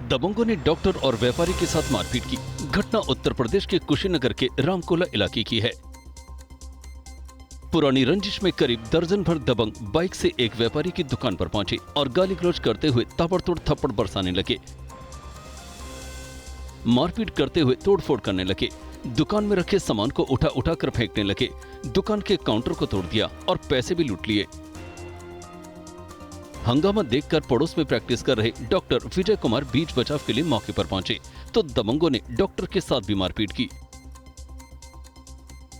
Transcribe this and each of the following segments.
दबंगों ने डॉक्टर और व्यापारी के साथ मारपीट की। घटना उत्तर प्रदेश के कुशीनगर के रामकोला इलाके की है। पुरानी रंजिश में करीब दर्जन भर दबंग बाइक से एक व्यापारी की दुकान पर पहुंचे और गाली गलौज करते हुए ताबड़तोड़ थप्पड़ बरसाने लगे। मारपीट करते हुए तोड़फोड़ करने लगे। दुकान में रखे सामान को उठा उठा कर फेंकने लगे। दुकान के काउंटर को तोड़ दिया और पैसे भी लूट लिए। हंगामा देखकर पड़ोस में प्रैक्टिस कर रहे डॉक्टर विजय कुमार बीच बचाव के लिए मौके पर पहुंचे तो दबंगों ने डॉक्टर के साथ भी मारपीट की।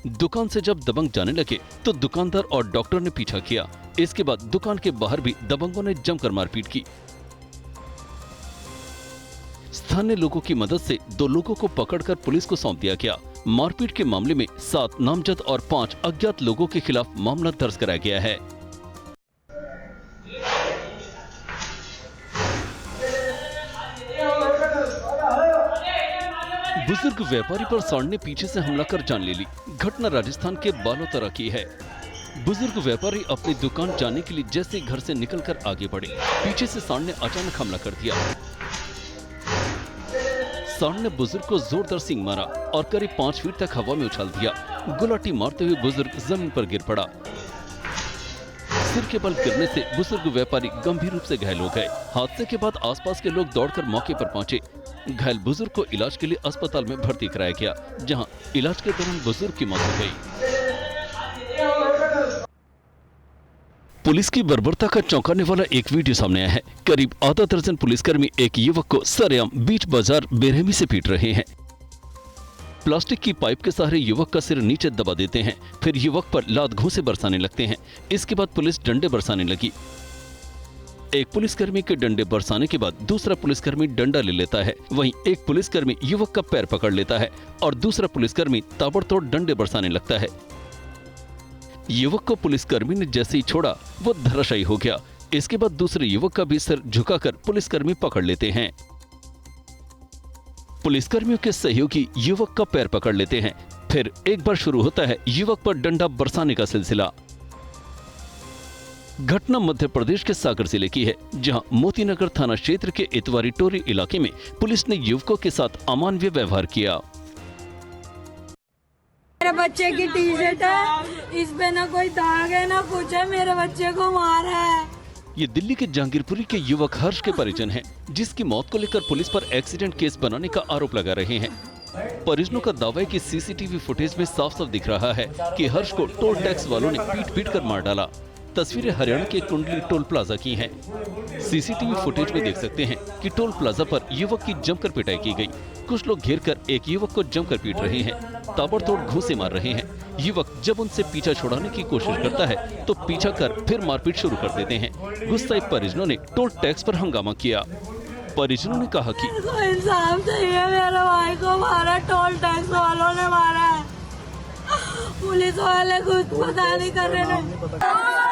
दुकान से जब दबंग जाने लगे तो दुकानदार और डॉक्टर ने पीछा किया। इसके बाद दुकान के बाहर भी दबंगों ने जमकर मारपीट की। स्थानीय लोगों की मदद से 2 लोगों को पकड़कर पुलिस को सौंप दिया गया। मारपीट के मामले में 7 नामजद और 5 अज्ञात लोगों के खिलाफ मामला दर्ज कराया गया है। बुजुर्ग व्यापारी पर सांड ने पीछे से हमला कर जान ले ली। घटना राजस्थान के बालोतरा की है। बुजुर्ग व्यापारी अपनी दुकान जाने के लिए जैसे घर से निकलकर आगे बढ़े, पीछे से सांड ने अचानक हमला कर दिया। सांड ने बुजुर्ग को जोरदार सींग मारा और करीब 5 फीट तक हवा में उछाल दिया। गुलाटी मारते हुए बुजुर्ग जमीन पर गिर पड़ा। सिर के बल गिरने से बुजुर्ग व्यापारी गंभीर रूप से घायल हो गए। हादसे के बाद आसपास के लोग दौड़कर मौके पर पहुंचे। घायल बुजुर्ग को इलाज के लिए अस्पताल में भर्ती कराया गया, जहां इलाज के दौरान बुजुर्ग की मौत हो गई। पुलिस की बर्बरता का चौंकाने वाला एक वीडियो सामने आया है। करीब आधा दर्जन पुलिसकर्मी एक युवक को सरेआम बीच बाजार बेरहमी से पीट रहे हैं। प्लास्टिक की पाइप के सहारे युवक का सिर नीचे दबा देते हैं, फिर युवक पर लात घूंसे बरसाने लगते हैं। इसके बाद पुलिस डंडे बरसाने लगी। एक पुलिसकर्मी के डंडे बरसाने के बाद दूसरा पुलिसकर्मी डंडा ले लेता है। वहीं एक पुलिसकर्मी युवक का पैर पकड़ लेता है और दूसरा पुलिसकर्मी ताबड़तोड़ डंडे बरसाने लगता है। युवक को पुलिसकर्मी ने जैसे ही छोड़ा वो धराशायी हो गया। इसके बाद दूसरे युवक का भी सिर झुकाकर पुलिसकर्मी पकड़ लेते हैं। पुलिसकर्मियों के सहयोगी युवक का पैर पकड़ लेते हैं। फिर एक बार शुरू होता है युवक पर डंडा बरसाने का सिलसिला। घटना मध्य प्रदेश के सागर जिले की है, जहां मोतीनगर थाना क्षेत्र के इतवारी टोरी इलाके में पुलिस ने युवकों के साथ अमानवीय व्यवहार किया। मेरे बच्चे की टी-शर्ट है, इस पे ना कोई दाग है ना कुछ है, मेरे बच्चे को मारा है। ये दिल्ली के जहांगीरपुरी के युवक हर्ष के परिजन हैं, जिसकी मौत को लेकर पुलिस पर एक्सीडेंट केस बनाने का आरोप लगा रहे हैं। परिजनों का दावा है कि सीसीटीवी फुटेज में साफ साफ दिख रहा है कि हर्ष को टोल टैक्स वालों ने पीट पीट कर मार डाला। तस्वीरें हरियाणा के कुंडली टोल प्लाजा की हैं। सीसीटीवी फुटेज में देख सकते हैं कि टोल प्लाजा पर युवक की जमकर पिटाई की गई। कुछ लोग घेरकर एक युवक को जमकर पीट रहे हैं, ताबड़तोड़ घूंसे मार रहे हैं। युवक जब उनसे पीछा छुड़ाने की कोशिश करता है तो पीछा कर फिर मारपीट शुरू कर देते हैं। गुस्साए परिजनों ने टोल टैक्स पर हंगामा किया। परिजनों ने कहा कि इंसाफ चाहिए, मेरे भाई को मारा, टोल टैक्स वालों ने मारा है, पुलिस वाले खुद पता नहीं कर रहे।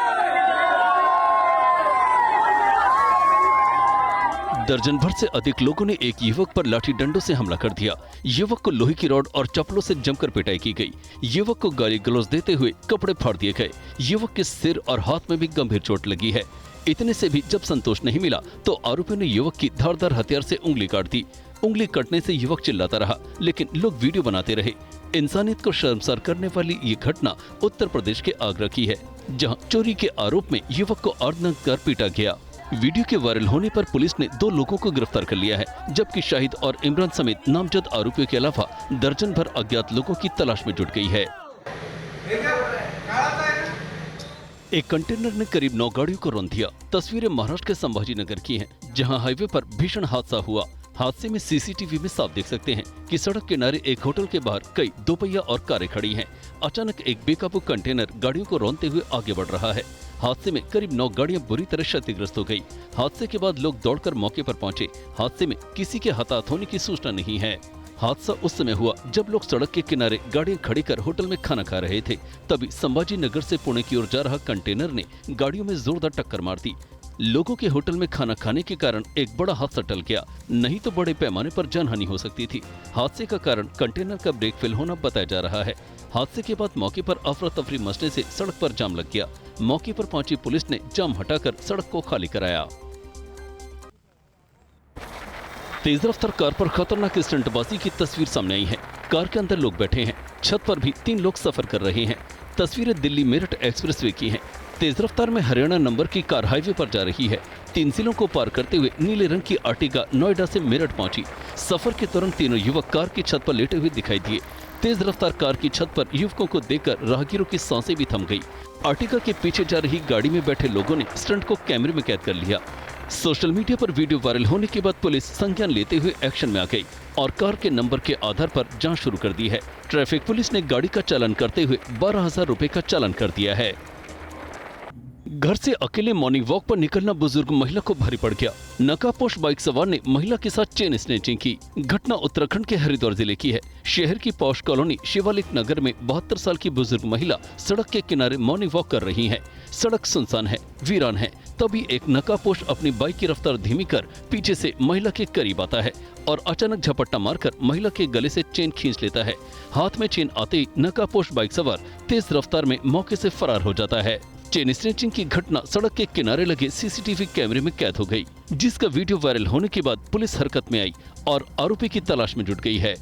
दर्जन भर से अधिक लोगों ने एक युवक पर लाठी डंडों से हमला कर दिया। युवक को लोहे की रॉड और चप्पलों से जमकर पिटाई की गई। युवक को गाली गलौज देते हुए कपड़े फाड़ दिए गए। युवक के सिर और हाथ में भी गंभीर चोट लगी है। इतने से भी जब संतोष नहीं मिला तो आरोपियों ने युवक की धारदार हथियार से उंगली काट दी। उंगली कटने से युवक चिल्लाता रहा, लेकिन लोग वीडियो बनाते रहे। इंसानियत को शर्मसार करने वाली ये घटना उत्तर प्रदेश के आगरा की है, जहां चोरी के आरोप में युवक को अर्धनग्न कर पीटा गया। वीडियो के वायरल होने पर पुलिस ने 2 लोगों को गिरफ्तार कर लिया है, जबकि शाहिद और इमरान समेत नामजद आरोपियों के अलावा दर्जन भर अज्ञात लोगों की तलाश में जुट गई है। एक कंटेनर ने करीब 9 गाड़ियों को रौंद दिया। तस्वीरें महाराष्ट्र के संभाजीनगर की हैं, जहां हाईवे पर भीषण हादसा हुआ। हादसे में सीसीटीवी में साफ देख सकते हैं कि सड़क किनारे एक होटल के बाहर कई दोपहिया और कारें खड़ी हैं। अचानक एक बेकाबू कंटेनर गाड़ियों को रौंदते हुए आगे बढ़ रहा है। हादसे में करीब 9 गाड़ियां बुरी तरह क्षतिग्रस्त हो गई। हादसे के बाद लोग दौड़कर मौके पर पहुंचे। हादसे में किसी के हताहत होने की सूचना नहीं है। हादसा उस समय हुआ जब लोग सड़क के किनारे गाड़ियां खड़ी कर होटल में खाना खा रहे थे। तभी संभाजी नगर से पुणे की ओर जा रहा कंटेनर ने गाड़ियों में जोरदार टक्कर मार दी। लोगों के होटल में खाना खाने के कारण एक बड़ा हादसा टल गया, नहीं तो बड़े पैमाने पर जानहानि हो सकती थी। हादसे का कारण कंटेनर का ब्रेक फेल होना बताया जा रहा है। हादसे के बाद मौके पर अफरा तफरी मचने से सड़क पर जाम लग गया। मौके पर पहुंची पुलिस ने जाम हटाकर सड़क को खाली कराया। तेज रफ्तार कार पर खतरनाक स्टंटबाजी की तस्वीर सामने आई है। कार के अंदर लोग बैठे हैं, छत पर भी 3 लोग सफर कर रहे हैं। तस्वीरें दिल्ली मेरठ एक्सप्रेसवे की हैं। तेज रफ्तार में हरियाणा नंबर की कार हाईवे पर जा रही है। 3 जिलों को पार करते हुए नीले रंग की आर्टिगा नोएडा से मेरठ पहुंची। सफर के दौरान तीनों युवक कार की छत पर लेटे हुए दिखाई दिए। तेज रफ्तार कार की छत पर युवकों को देखकर राहगीरों की सांसें भी थम गई। आर्टिगा के पीछे जा रही गाड़ी में बैठे लोगों ने स्टंट को कैमरे में कैद कर लिया। सोशल मीडिया पर वीडियो वायरल होने के बाद पुलिस संज्ञान लेते हुए एक्शन में आ गई और कार के नंबर के आधार पर जांच शुरू कर दी है। ट्रैफिक पुलिस ने गाड़ी का चालान करते हुए 12,000 रुपए का चालान कर दिया है। घर से अकेले मॉर्निंग वॉक पर निकलना बुजुर्ग महिला को भारी पड़ गया। नकाबपोश बाइक सवार ने महिला के साथ चेन स्नैचिंग की। घटना उत्तराखंड के हरिद्वार जिले की है। शहर की पॉश कॉलोनी शिवालिक नगर में 72 साल की बुजुर्ग महिला सड़क के किनारे मॉर्निंग वॉक कर रही है। सड़क सुनसान है, वीरान है। तभी एक नकाबपोश अपनी बाइक की रफ्तार धीमी कर पीछे से महिला के करीब आता है और अचानक झपट्टा मारकर महिला के गले से चेन खींच लेता है। हाथ में चेन आते ही नकाबपोश बाइक सवार तेज रफ्तार में मौके से फरार हो जाता है। चेन स्नैचिंग की घटना सड़क के किनारे लगे सीसीटीवी कैमरे में कैद हो गई, जिसका वीडियो वायरल होने के बाद पुलिस हरकत में आई और आरोपी की तलाश में जुट गई है।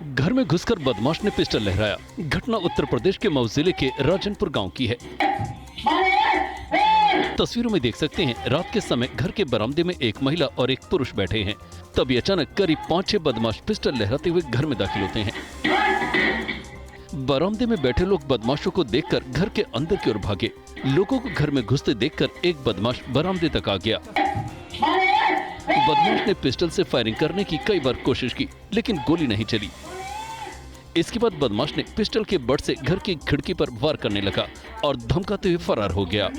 घर में घुसकर बदमाश ने पिस्टल लहराया। घटना उत्तर प्रदेश के मऊ जिले के राजनपुर गांव की है। तस्वीरों में देख सकते हैं रात के समय घर के बरामदे में एक महिला और एक पुरुष बैठे हैं। तभी अचानक करीब 5-6 बदमाश पिस्टल लहराते हुए घर में दाखिल होते हैं। बरामदे में बैठे लोग बदमाशों को देखकर घर के अंदर की ओर भागे। लोगों को घर में घुसते देखकर एक बदमाश बरामदे तक आ गया। बदमाश ने पिस्टल से फायरिंग करने की कई बार कोशिश की, लेकिन गोली नहीं चली। इसके बाद बदमाश ने पिस्टल के बट से घर की खिड़की पर वार करने लगा और धमकाते हुए फरार हो गया।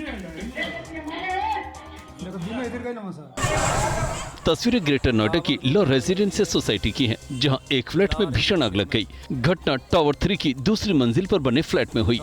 तस्वीरें ग्रेटर नोएडा की लॉ रेजिडेंशियल सोसाइटी की हैं, जहां एक फ्लैट में भीषण आग लग गई। घटना टावर 3 की दूसरी मंजिल पर बने फ्लैट में हुई।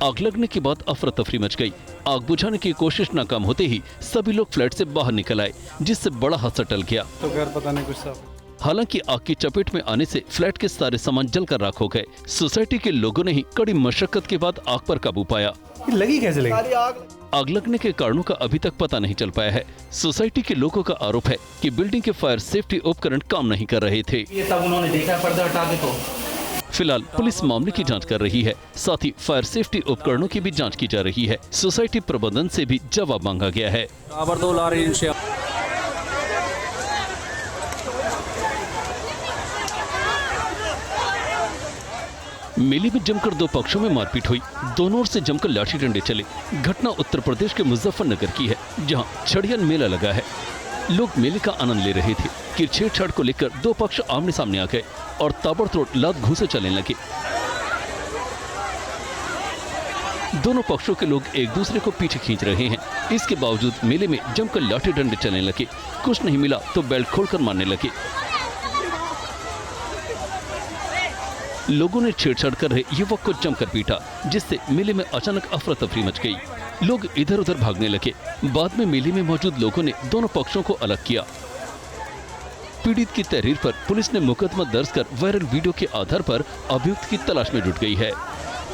आग लगने के बाद अफरा तफरी मच गई। आग बुझाने की कोशिश नाकाम होते ही सभी लोग फ्लैट से बाहर निकल आए, जिससे बड़ा हादसा टल गया। तो खैर पता नहीं कुछ साहब। हालांकि आग की चपेट में आने से फ्लैट के सारे सामान जलकर राख हो गए। सोसाइटी के लोगों ने ही कड़ी मशक्कत के बाद आग पर काबू पाया। लगी कैसे लगी? आग लगने के कारणों का अभी तक पता नहीं चल पाया है। सोसाइटी के लोगों का आरोप है कि बिल्डिंग के फायर सेफ्टी उपकरण काम नहीं कर रहे थे। ये तब उन्होंने देखा पर्दा हटा के तो। फिलहाल पुलिस मामले की जांच कर रही है। साथ ही फायर सेफ्टी उपकरणों की भी जांच की जा रही है। सोसाइटी प्रबंधन से भी जवाब मांगा गया है। मेले में जमकर 2 पक्षों में मारपीट हुई। दोनों ओर से जमकर लाठी डंडे चले। घटना उत्तर प्रदेश के मुजफ्फरनगर की है, जहां छड़ियन मेला लगा है। लोग मेले का आनंद ले रहे थे कि छेड़छाड़ को लेकर 2 पक्ष आमने सामने आ गए और ताबड़तोड़ लात घूंसे चलने लगे। दोनों पक्षों के लोग एक दूसरे को पीछे खींच रहे हैं। इसके बावजूद मेले में जमकर लाठी डंडे चलने लगे। कुछ नहीं मिला तो बेल्ट खोलकर मारने लगे। लोगों ने छेड़छाड़ कर रहे युवक को जमकर पीटा, जिससे मेले में अचानक अफरा तफरी मच गई। लोग इधर उधर भागने लगे। बाद में मेले में मौजूद लोगों ने दोनों पक्षों को अलग किया। पीड़ित की तहरीर पर पुलिस ने मुकदमा दर्ज कर वायरल वीडियो के आधार पर अभियुक्त की तलाश में जुट गई है।